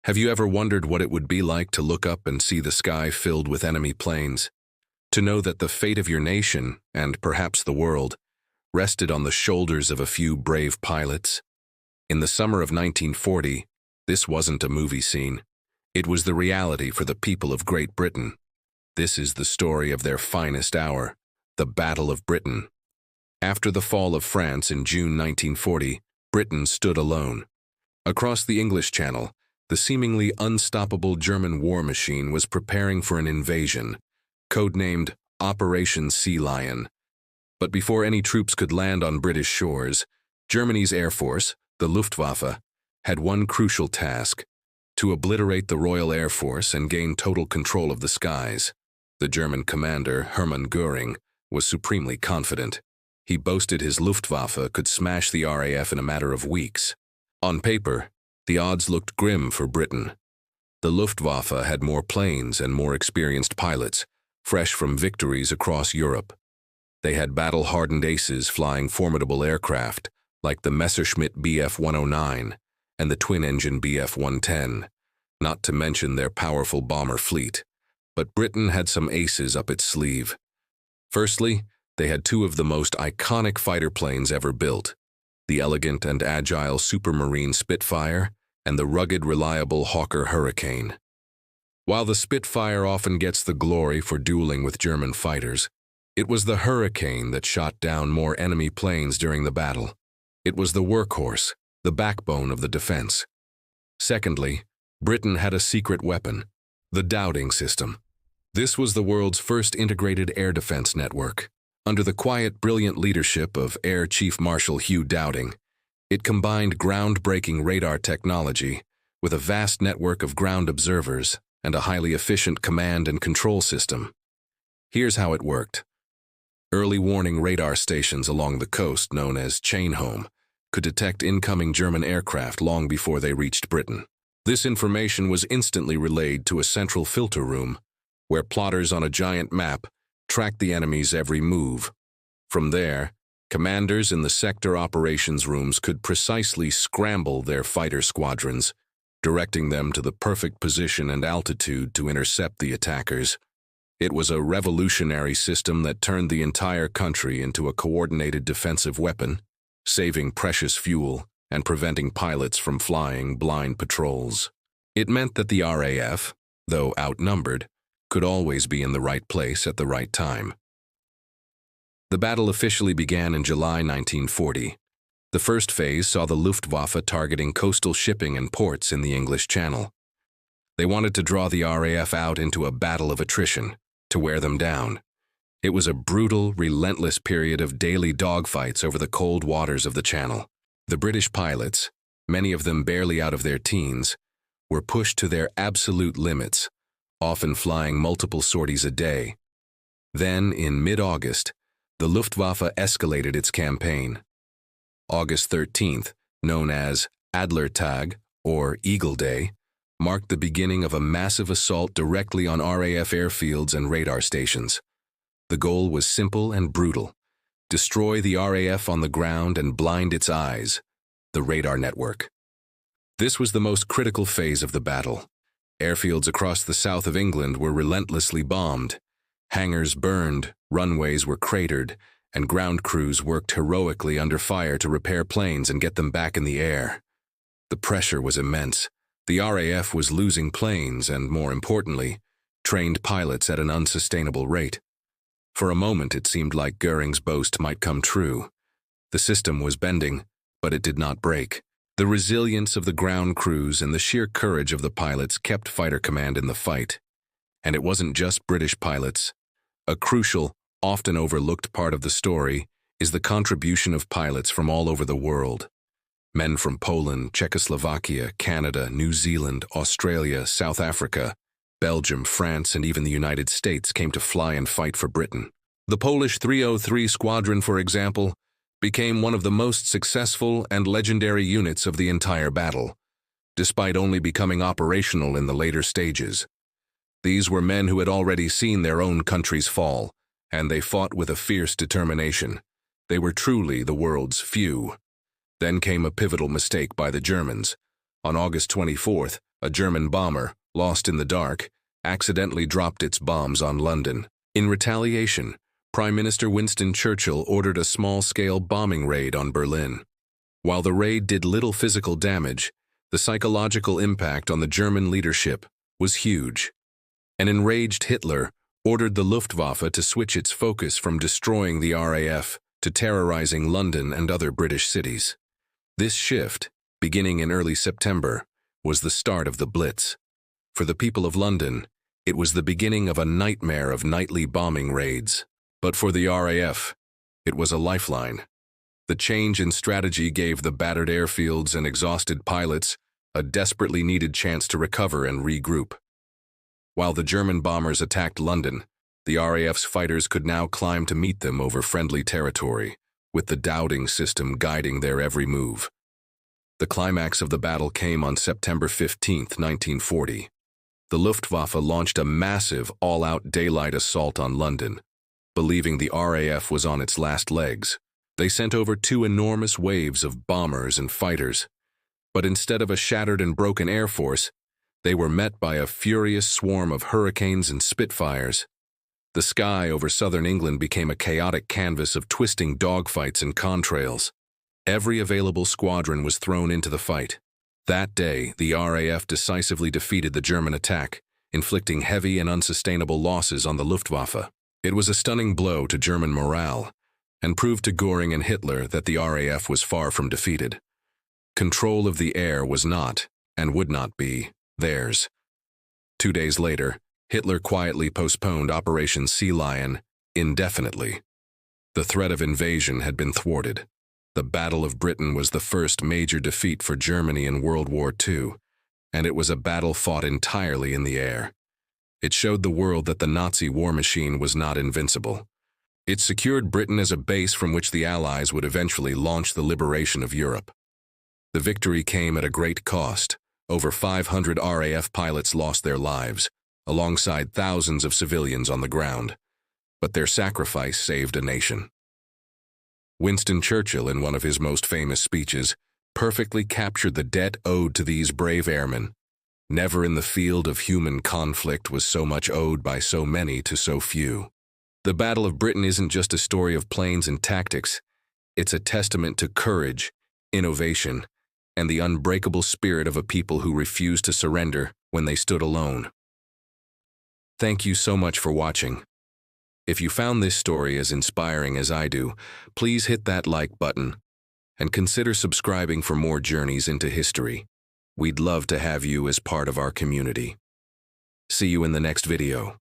Have you ever wondered what it would be like to look up and see the sky filled with enemy planes? To know that the fate of your nation, and perhaps the world, rested on the shoulders of a few brave pilots? In the summer of 1940, this wasn't a movie scene. It was the reality for the people of Great Britain. This is the story of their finest hour, the Battle of Britain. After the fall of France in June 1940, Britain stood alone. Across the English Channel, the seemingly unstoppable German war machine was preparing for an invasion, codenamed Operation Sea Lion. But before any troops could land on British shores, Germany's Air Force, the Luftwaffe, had one crucial task: to obliterate the Royal Air Force and gain total control of the skies. The German commander, Hermann Göring, was supremely confident. He boasted his Luftwaffe could smash the RAF in a matter of weeks. On paper, the odds looked grim for Britain. The Luftwaffe had more planes and more experienced pilots, fresh from victories across Europe. They had battle-hardened aces flying formidable aircraft, like the Messerschmitt Bf-109 and the twin-engine Bf-110, not to mention their powerful bomber fleet. But Britain had some aces up its sleeve. Firstly, they had two of the most iconic fighter planes ever built: the elegant and agile Supermarine Spitfire and the rugged, reliable Hawker Hurricane. While the Spitfire often gets the glory for dueling with German fighters, it was the Hurricane that shot down more enemy planes during the battle. It was the workhorse, the backbone of the defense. Secondly, Britain had a secret weapon: the Dowding system. This was the world's first integrated air defense network. Under the quiet, brilliant leadership of Air Chief Marshal Hugh Dowding, it combined groundbreaking radar technology with a vast network of ground observers and a highly efficient command and control system. Here's how it worked. Early warning radar stations along the coast, known as chain home, could detect incoming German aircraft long before they reached Britain. This information was instantly relayed to a central filter room, where plotters on a giant map tracked the enemy's every move. From there, commanders in the sector operations rooms could precisely scramble their fighter squadrons, directing them to the perfect position and altitude to intercept the attackers. It was a revolutionary system that turned the entire country into a coordinated defensive weapon, saving precious fuel and preventing pilots from flying blind patrols. It meant that the RAF, though outnumbered, could always be in the right place at the right time. The battle officially began in July 1940. The first phase saw the Luftwaffe targeting coastal shipping and ports in the English Channel. They wanted to draw the RAF out into a battle of attrition, to wear them down. It was a brutal, relentless period of daily dogfights over the cold waters of the Channel. The British pilots, many of them barely out of their teens, were pushed to their absolute limits, often flying multiple sorties a day. Then, in mid-August, the Luftwaffe escalated its campaign. August 13th, known as Adlertag, or Eagle Day, marked the beginning of a massive assault directly on RAF airfields and radar stations. The goal was simple and brutal: destroy the RAF on the ground and blind its eyes, the radar network. This was the most critical phase of the battle. Airfields across the south of England were relentlessly bombed. Hangars burned, runways were cratered, and ground crews worked heroically under fire to repair planes and get them back in the air. The pressure was immense. The RAF was losing planes and, more importantly, trained pilots at an unsustainable rate. For a moment, it seemed like Göring's boast might come true. The system was bending, but it did not break. The resilience of the ground crews and the sheer courage of the pilots kept fighter command in the fight. And it wasn't just British pilots. A crucial, often overlooked part of the story is the contribution of pilots from all over the world. Men from Poland, Czechoslovakia, Canada, New Zealand, Australia, South Africa, Belgium, France, and even the United States came to fly and fight for Britain. The Polish 303 Squadron, for example, became one of the most successful and legendary units of the entire battle, despite only becoming operational in the later stages. These were men who had already seen their own countries fall, and they fought with a fierce determination. They were truly the world's few. Then came a pivotal mistake by the Germans. On August 24th, a German bomber, lost in the dark, accidentally dropped its bombs on London. In retaliation, Prime Minister Winston Churchill ordered a small-scale bombing raid on Berlin. While the raid did little physical damage, the psychological impact on the German leadership was huge. An enraged Hitler ordered the Luftwaffe to switch its focus from destroying the RAF to terrorizing London and other British cities. This shift, beginning in early September, was the start of the Blitz. For the people of London, it was the beginning of a nightmare of nightly bombing raids. But for the RAF, it was a lifeline. The change in strategy gave the battered airfields and exhausted pilots a desperately needed chance to recover and regroup. While the German bombers attacked London, the RAF's fighters could now climb to meet them over friendly territory, with the Dowding system guiding their every move. The climax of the battle came on September 15, 1940. The Luftwaffe launched a massive, all-out daylight assault on London. Believing the RAF was on its last legs, they sent over 2 enormous waves of bombers and fighters. But instead of a shattered and broken air force, they were met by a furious swarm of Hurricanes and Spitfires. The sky over southern England became a chaotic canvas of twisting dogfights and contrails. Every available squadron was thrown into the fight. That day, the RAF decisively defeated the German attack, inflicting heavy and unsustainable losses on the Luftwaffe. It was a stunning blow to German morale, and proved to Göring and Hitler that the RAF was far from defeated. Control of the air was not, and would not be, theirs. 2 days later, Hitler quietly postponed Operation Sea Lion indefinitely. The threat of invasion had been thwarted. The Battle of Britain was the first major defeat for Germany in World War II, and it was a battle fought entirely in the air. It showed the world that the Nazi war machine was not invincible. It secured Britain as a base from which the Allies would eventually launch the liberation of Europe. The victory came at a great cost. Over 500 RAF pilots lost their lives, alongside thousands of civilians on the ground. But their sacrifice saved a nation. Winston Churchill, in one of his most famous speeches, perfectly captured the debt owed to these brave airmen. Never in the field of human conflict was so much owed by so many to so few. The Battle of Britain isn't just a story of planes and tactics. It's a testament to courage, innovation, and the unbreakable spirit of a people who refused to surrender when they stood alone. Thank you so much for watching. If you found this story as inspiring as I do, please hit that like button and consider subscribing for more journeys into history. We'd love to have you as part of our community. See you in the next video.